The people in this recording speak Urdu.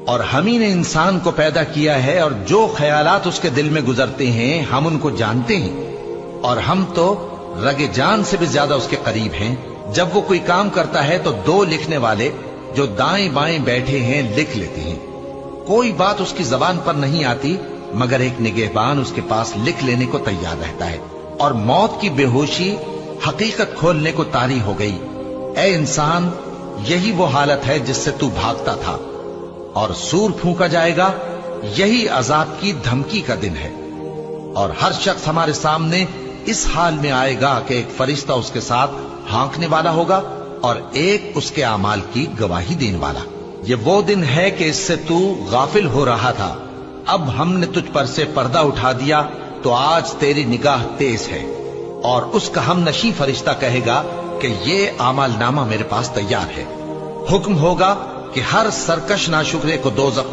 اور ہم ہی نے انسان کو پیدا کیا ہے، اور جو خیالات اس کے دل میں گزرتے ہیں ہم ان کو جانتے ہیں، اور ہم تو رگ جان سے بھی زیادہ اس کے قریب ہیں۔ جب وہ کوئی کام کرتا ہے تو دو لکھنے والے جو دائیں بائیں بیٹھے ہیں لکھ لیتے ہیں۔ کوئی بات اس کی زبان پر نہیں آتی مگر ایک نگہبان اس کے پاس لکھ لینے کو تیار رہتا ہے۔ اور موت کی بے ہوشی حقیقت کھولنے کو طاری ہو گئی۔ اے انسان، یہی وہ حالت ہے جس سے تو بھاگتا تھا، اور سور پھونکا جائے گا، یہی عذاب کی دھمکی کا دن ہے۔ اور ہر شخص ہمارے سامنے اس حال میں آئے گا کہ ایک فرشتہ اس کے ساتھ ہانکنے والا ہوگا اور ایک اس کے اعمال کی گواہی دینے والا۔ یہ وہ دن ہے کہ اس سے تو غافل ہو رہا تھا، اب ہم نے تجھ پر سے پردہ اٹھا دیا تو آج تیری نگاہ تیز ہے۔ اور اس کا ہم نشیں فرشتہ کہے گا کہ یہ اعمال نامہ میرے پاس تیار ہے۔ حکم ہوگا کہ ہر سرکش ناشکرے کو دوزخ میں